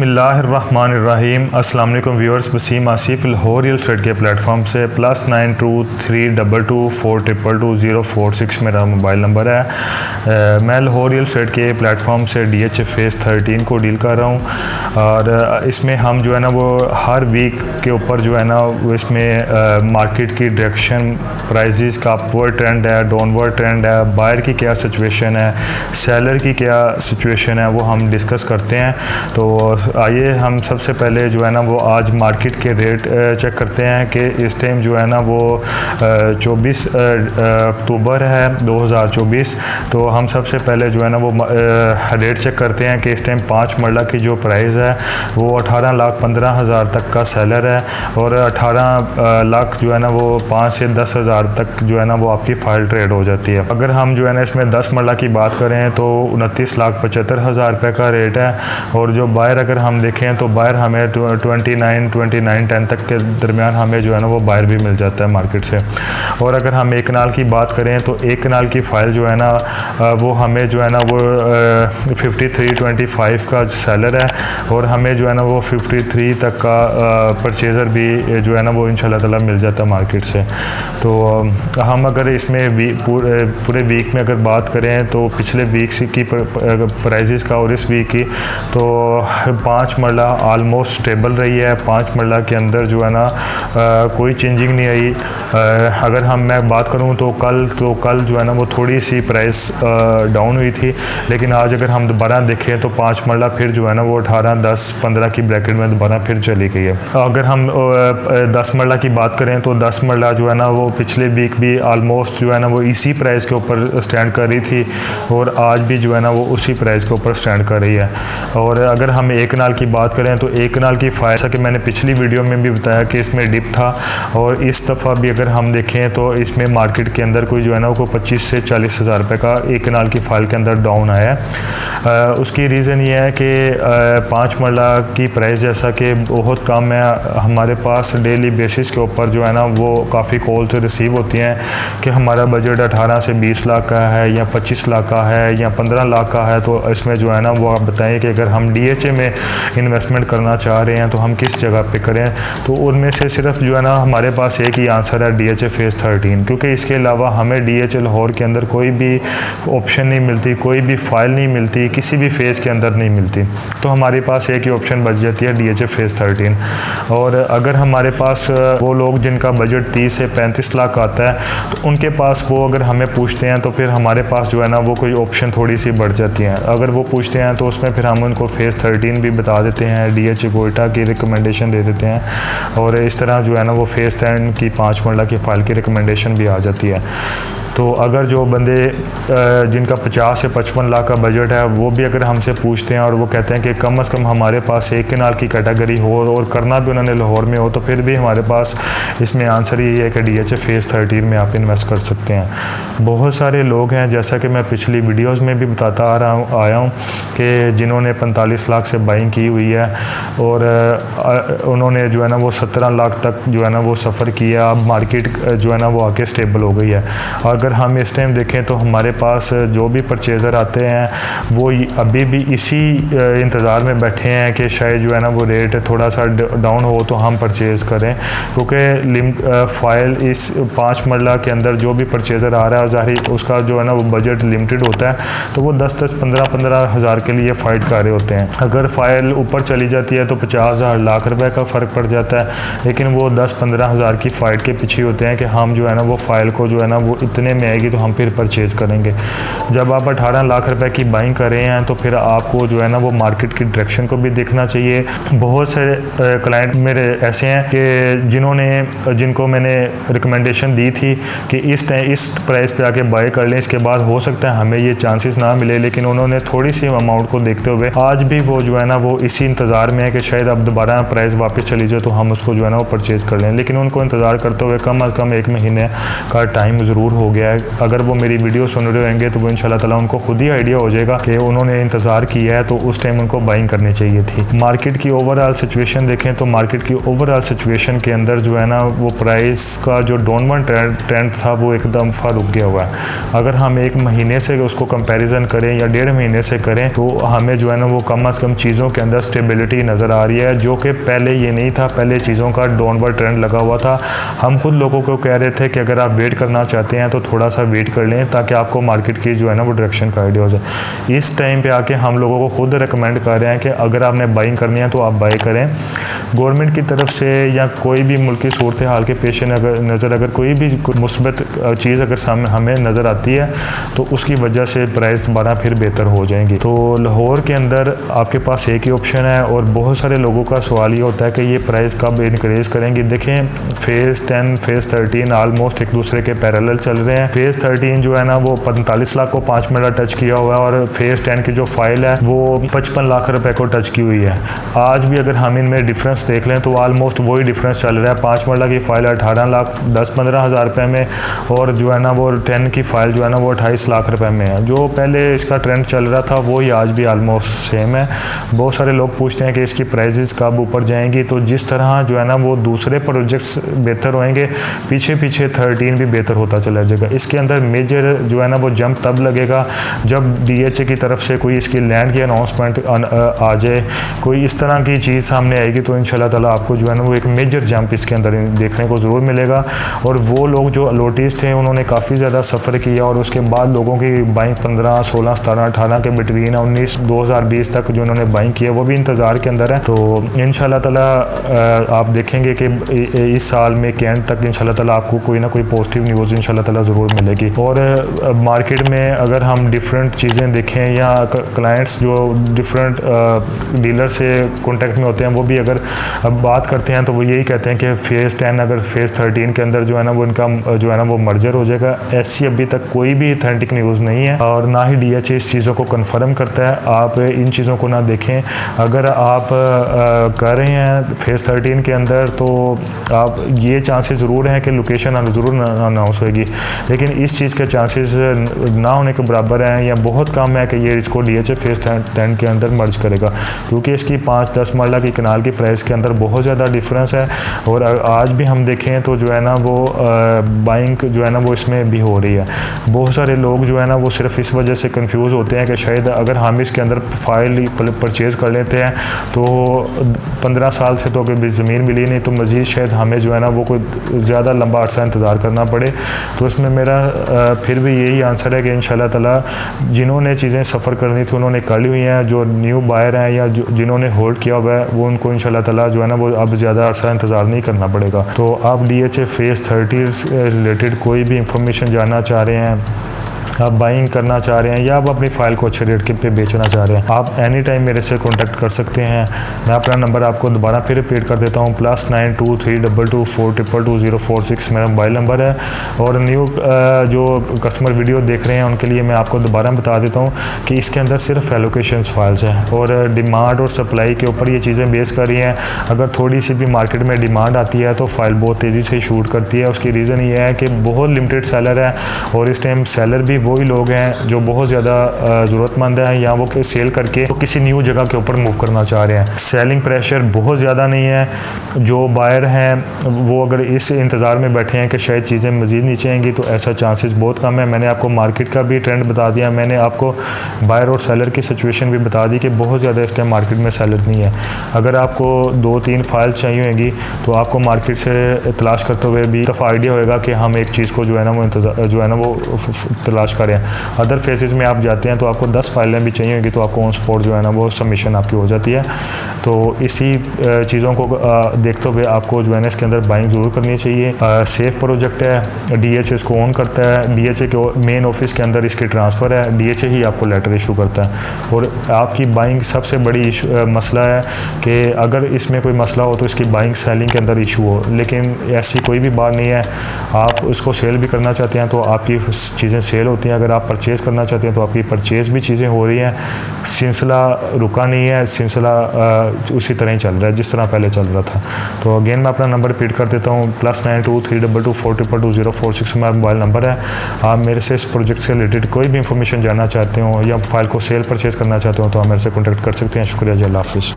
बिस्मिल्लाहिर्रहमानिर्रहीम। अस्सलाम वालेकुम viewers, Waseem Asif Lahore real estate के प्लेटफॉर्म से +9232224046 मेरा मोबाइल नंबर है। मैं लाहौर रियल एस्टेट के प्लेटफॉर्म से DH फेज़ 13 को डील कर रहा हूँ और इसमें हम जो है ना वो हर वीक के ऊपर जो है ना वो इसमें मार्केट की डायरेक्शन, प्राइजेस का अपवर्ड ट्रेंड है, डाउनवर्ड ट्रेंड है, बायर की क्या सिचुएशन है, सेलर की क्या सिचुएशन है, वो हम डिस्कस करते हैं। तो आइए हम सबसे पहले जो है ना वो आज मार्केट के रेट चेक करते हैं कि इस टाइम जो है ना वो 24 अक्टूबर है 2024। तो हम सबसे पहले जो है ना वो रेट चेक करते हैं कि इस टाइम 5 मरला की जो प्राइस है वो 18,15,000 तक का सेलर है और 18 लाख जो है ना वो 5 से 10,000 तक जो है ना वो आपकी फाइल ट्रेड हो जाती है। अगर हम जो है ना इसमें 10 मरला की बात करें तो 29,75,000 रुपये का रेट है और जो बायर अगर हम देखें तो बायर हमें 29,10 तक के दरमियान हमें जो है ना वो बायर भी मिल जाता है मार्केट से। और अगर हम एक कनाल की बात करें तो एक कनाल की फ़ाइल जो है ना वो हमें जो है ना वो 5325 का सेलर है और हमें जो है ना वो 53 तक का परचेज़र भी जो है ना वो इंशाल्लाह ताला मिल जाता है मार्केट से। तो हम अगर इसमें पूरे वीक में अगर बात करें तो पिछले वीक की प्राइजेस का और इस वीक की तो 5 मरला आलमोस्ट स्टेबल रही है। 5 मरला के अंदर जो है ना कोई चेंजिंग नहीं आई। अगर मैं बात करूं तो कल जो है ना वो थोड़ी सी प्राइस डाउन हुई थी, लेकिन आज अगर हम दोबारा देखें तो 5 मरला फिर जो है ना वो 18, 10, 15 की ब्रैकेट में दोबारा फिर चली गई है। अगर हम 10 मरला की बात करें तो 10 मरला जो है ना वो पिछले वीक भी आलमोस्ट जो है ना वो इसी प्राइस के ऊपर स्टैंड कर रही थी और आज भी जो है ना वो उसी प्राइस के ऊपर स्टैंड कर रही है। और अगर हम एक कनाल की बात करें तो एक कनाल की फ़ाइल, जैसा कि मैंने पिछली वीडियो में भी बताया कि इसमें डिप था और इस दफ़ा भी अगर हम देखें तो इसमें मार्केट के अंदर कोई जो है ना वो 25 से 40 हज़ार रुपये का एक कनाल की फ़ाइल के अंदर डाउन आया है। उसकी रीज़न ये है कि 5 मरला की प्राइस जैसा कि बहुत कम है, हमारे पास डेली बेसिस के ऊपर जो है ना वो काफ़ी कॉल्स रिसीव होती हैं कि हमारा बजट 18 से 20 लाख का है या 25 लाख का है या 15 लाख का है, तो इसमें जो है ना वो आप बताएं कि अगर हम DHA में इन्वेस्टमेंट करना चाह रहे हैं तो हम किस जगह पे करें। तो उनमें से सिर्फ जो है ना हमारे पास एक ही आंसर है DHA फेज़ 13, क्योंकि इसके अलावा हमें DHA लाहौर के अंदर कोई भी ऑप्शन नहीं मिलती, कोई भी फ़ाइल नहीं मिलती, किसी भी फेज़ के अंदर नहीं मिलती। तो हमारे पास एक ही ऑप्शन बच जाती है DHA फेज़ 13। और अगर हमारे पास वो लोग जिनका बजट 30 से 35 लाख आता है तो उनके पास वो अगर हमें पूछते हैं तो फिर हमारे पास जो है ना वो कोई ऑप्शन थोड़ी सी बढ़ जाती हैं। अगर वो पूछते हैं तो उसमें फिर हम उनको फेज़ 13 भी बता देते हैं, DHA कोयटा की रिकमेंडेशन दे देते हैं और इस तरह जो है ना वो फेज़ 10 की 5 मरला की फ़ाइल की रिकमेंडेशन भी आ जाती है। तो अगर जो बंदे जिनका 50 से 55 लाख का बजट है वो भी अगर हमसे पूछते हैं और वो कहते हैं कि कम से कम हमारे पास एक कनाल की कैटेगरी हो और करना भी उन्होंने लाहौर में हो, तो फिर भी हमारे पास इसमें आंसर यही है कि DHA फेज़ 13 में आप इन्वेस्ट कर सकते हैं। बहुत सारे लोग हैं, जैसा कि मैं पिछली वीडियोज़ में भी बताता आया हूँ कि जिन्होंने 45 लाख से बाइंग की हुई है और उन्होंने जो है ना वो 17 लाख तक जो है ना वो सफ़र किया। अब मार्केट जो है ना वो आके स्टेबल हो गई है। अगर हम इस टाइम देखें तो हमारे पास जो भी परचेज़र आते हैं वो अभी भी इसी इंतज़ार में बैठे हैं कि शायद जो है ना वो रेट थोड़ा सा डाउन हो तो हम परचेज़ करें, क्योंकि फ़ाइल इस 5 मरला के अंदर जो भी परचेज़र आ रहा है ज़ाहिर उसका जो है ना वो बजट लिमिटेड होता है, तो वो 10-10, 15-15 हज़ार के लिए फ़ाइट कर रहे होते हैं। अगर फ़ाइल ऊपर चली जाती है तो 50,000 लाख रुपए का फ़र्क पड़ जाता है, लेकिन वो 10-15 हज़ार की फ़ाइट के पीछे होते हैं कि हम जो है ना वो फ़ाइल को जो है ना वो इतने में आएगी तो हम फिर परचेज़ करेंगे। जब आप 18 लाख रुपए की बाइंग कर रहे हैं तो फिर आपको जो है ना वो मार्केट की डायरेक्शन को भी देखना चाहिए। बहुत सारे क्लाइंट मेरे ऐसे हैं कि जिनको मैंने रिकमेंडेशन दी थी कि इस प्राइस पे आके बाय कर लें, इसके बाद हो सकता है हमें ये चांसेस ना मिले, लेकिन उन्होंने थोड़ी सी अमाउंट को देखते हुए आज भी वो जो है ना वो इसी इंतज़ार में है कि शायद अब दोबारा प्राइस वापस चली जाए तो हम उसको जो है ना वो परचेज़ कर लें। लेकिन उनको इंतज़ार करते हुए कम अज़ कम 1 महीने का टाइम ज़रूर हो गया किया है, अगर वो मेरी वीडियो सुन रहे होंगे तो वो इंशाल्लाह ताला उनको खुद ही आइडिया हो जाएगा कि उन्होंने इंतज़ार किया है तो उस टाइम उनको बाइंग करनी चाहिए थी। मार्केट की ओवरऑल सिचुएशन देखें तो मार्केट की ओवरऑल सिचुएशन के अंदर जो है ना वो प्राइस का जो डाउनवर्ड ट्रेंड था वो एकदम रुक गया हुआ है। अगर हम एक महीने से उसको कंपैरिजन करें या 1.5 महीने से करें तो हमें जो है ना वो कम से कम चीज़ों के अंदर स्टेबिलिटी नज़र आ रही है, जो कि पहले ये नहीं था। पहले चीज़ों का डाउनवर्ड ट्रेंड लगा हुआ था। हम खुद लोगों को कह रहे थे कि अगर आप वेट करना चाहते हैं तो थोड़ा सा वेट कर लें ताकि आपको मार्केट की जो है ना वो डायरेक्शन का आइडिया हो जाए। इस टाइम पे आके हम लोगों को खुद रिकमेंड कर रहे हैं कि अगर आपने बाइंग करनी है तो आप बाई करें। गवर्नमेंट की तरफ से या कोई भी मुल्की सूरत हाल के पेश नज़र अगर कोई भी मुस्बत चीज़ अगर सामने हमें नज़र आती है तो उसकी वजह से प्राइस दोबारा फिर बेहतर हो जाएंगी। तो लाहौर के अंदर आपके पास एक ही ऑप्शन है और बहुत सारे लोगों का सवाल ये होता है कि ये प्राइस कब इनक्रीज करेंगी। देखें फेज़ 10 फेज़ 13 ऑलमोस्ट एक दूसरे के पैरेलल चल रहे हैं। फेज़ 13 जो है ना वो 45 लाख को 5 मिनट टच किया हुआ है और फेज़ 10 की जो फाइल है वो 55 लाख रुपए को टच की हुई है। आज भी अगर हम इनमें डिफरेंस देख लें तो ऑलमोस्ट वही डिफरेंस चल रहा है। 5 मिनट की फाइल 18 लाख 10-15 हज़ार रुपये में और जो है ना वो 10 की फाइल जो है ना वो 28 लाख रुपए में है। जो पहले इसका ट्रेंड चल रहा था वही आज भी ऑलमोस्ट सेम है। बहुत सारे लोग पूछते हैं कि इसकी प्राइसेस कब ऊपर जाएंगी, तो जिस तरह जो है ना वो दूसरे प्रोजेक्ट्स बेहतर होंगे पीछे पीछे 13 भी बेहतर होता चला जाएगा। इसके अंदर मेजर जो है ना वो जंप तब लगेगा जब DHA की तरफ से कोई इसकी लैंड की अनाउंसमेंट आ जाए, कोई इस तरह की चीज़ सामने आएगी तो इंशाल्लाह ताला आपको जो है ना वो एक मेजर जंप इसके अंदर देखने को ज़रूर मिलेगा। और वो लोग जो अलॉटीज़ थे उन्होंने काफ़ी ज़्यादा सफ़र किया और उसके बाद लोगों की बाइंग 15, 16, 17, 18 के बिटवीन 2020 तक जो उन्होंने बाइंग किया वो भी इंतज़ार के अंदर है। तो इंशाल्लाह ताला आप देखेंगे कि इस साल में के एंड तक इंशाल्लाह ताला आपको कोई ना कोई पॉजिटिव न्यूज़ इंशाल्लाह ताला ज़रूर मिलेगी। और मार्केट में अगर हम डिफरेंट चीज़ें देखें या क्लाइंट्स जो डिफरेंट डीलर से कॉन्टेक्ट में होते हैं वो भी अगर बात करते हैं तो वो यही कहते हैं कि फेज़ 10 अगर फेज़ 13 के अंदर जो है ना वो इनका जो है ना वो मर्जर हो जाएगा। ऐसी अभी तक कोई भी ऑथेंटिक न्यूज़ नहीं है और ना ही DHA इस चीज़ों को कन्फर्म करता है। आप इन चीज़ों को ना देखें। अगर आप कर रहे हैं फेज़ 13 के अंदर तो आप ये चांसेस ज़रूर हैं कि लोकेशन ज़रूर अनाउंस होगी, लेकिन इस चीज़ के चांसेस ना होने के बराबर हैं या बहुत कम है कि ये इसको DHA फेज़ 10 के अंदर मर्ज करेगा, क्योंकि इसकी 5-10 मरला की कनाल की प्राइस के अंदर बहुत ज़्यादा डिफरेंस है। और आज भी हम देखें तो जो है ना वो बाइंग जो है ना वो इसमें भी हो रही है। बहुत सारे लोग जो है ना वो सिर्फ इस वजह से कंफ्यूज होते हैं कि शायद अगर हम इसके अंदर फाइल परचेज़ कर लेते हैं तो 15 साल से तो अगर ज़मीन मिली नहीं तो मज़ीद शायद हमें जो है ना वो कोई ज़्यादा लंबा अर्सा इंतज़ार करना पड़े। तो इसमें मेरा फिर भी यही आंसर है कि इंशाल्लाह ताला जिन्होंने चीज़ें सफ़र करनी थी उन्होंने कर ली हुई हैं। जो न्यू बायर हैं या जिन्होंने होल्ड किया हुआ है वो उनको इंशाल्लाह ताला जो है ना वो अब ज़्यादा अर्सा इंतज़ार नहीं करना पड़ेगा। तो आप DHA फेज़ 30 रिलेटेड कोई भी इंफॉर्मेशन जानना चाह रहे हैं, आप बाइंग करना चाह रहे हैं या आप अपनी फ़ाइल को अच्छे रेट के पे बेचना चाह रहे हैं, आप एनी टाइम मेरे से कांटेक्ट कर सकते हैं। मैं अपना नंबर आपको दोबारा फिर रिपीट कर देता हूँ, +923224222046 मेरा मोबाइल नंबर है। और न्यू जो कस्टमर वीडियो देख रहे हैं उनके लिए मैं आपको दोबारा बता देता हूँ कि इसके अंदर सिर्फ एलोकेशंस फाइल्स हैं और डिमांड और सप्लाई के ऊपर ये चीज़ें बेस कर रही हैं। अगर थोड़ी सी भी मार्केट में डिमांड आती है तो फाइल बहुत तेज़ी से शूट करती है। उसकी रीज़न ये है कि बहुत लिमिटेड सेलर है और इस टाइम सेलर भी वही लोग हैं जो बहुत ज़्यादा ज़रूरतमंद हैं या वो सेल करके तो किसी न्यू जगह के ऊपर मूव करना चाह रहे हैं। सेलिंग प्रेशर बहुत ज़्यादा नहीं है। जो बायर हैं वो अगर इस इंतज़ार में बैठे हैं कि शायद चीज़ें मज़ीद नीचे आएंगी तो ऐसा चांसेस बहुत कम है। मैंने आपको मार्केट का भी ट्रेंड बता दिया, मैंने आपको बायर और सेलर की सिचुएशन भी बता दी कि बहुत ज़्यादा इस टाइम मार्केट में सेलर नहीं है। अगर आपको 2-3 फाइल चाहिए होंगी तो आपको मार्केट से तलाश करते हुए भी दफ़ा आइडिया होगा कि हम एक चीज़ को जो है ना वो तलाश करें। अदर फेजेस में आप जाते हैं तो आपको 10 फाइलें भी चाहिए होंगी तो आपको ऑन स्पॉट जो है ना वो सबमिशन आपकी हो जाती है। तो इसी चीज़ों को देखते हुए आपको जो है ना इसके अंदर बाइंग ज़रूर करनी चाहिए। सेफ प्रोजेक्ट है, DHA इसको ऑन करता है, DHA के मेन ऑफिस के अंदर इसकी ट्रांसफ़र है, DHA ही आपको लेटर इशू करता है। और आपकी बाइंग सबसे बड़ी मसला है कि अगर इसमें कोई मसला हो तो इसकी बाइंग सेलिंग के अंदर इशू हो, लेकिन ऐसी कोई भी बात नहीं है। आप उसको सेल भी करना चाहते हैं तो आपकी चीज़ें सेल हो होती हैं। अगर आप परचेज़ करना चाहते हैं तो आपकी परचेज़ भी चीज़ें हो रही हैं, सिलसिला रुका नहीं है, सिलसिला उसी तरह ही चल रहा है जिस तरह पहले चल रहा था। तो अगेन मैं अपना नंबर रिपीट कर देता हूँ, +92 322 422 046 मेरा मोबाइल नंबर है। आप मेरे से इस प्रोजेक्ट से रिलेटेड कोई भी इंफॉर्मेशन जानना चाहते हो या फाइल को सेल परचेज़ करना चाहते हो तो आप मेरे से कॉन्टैक्ट कर सकते हैं। शुक्रिया जी, अल्लाह हाफ़िज़।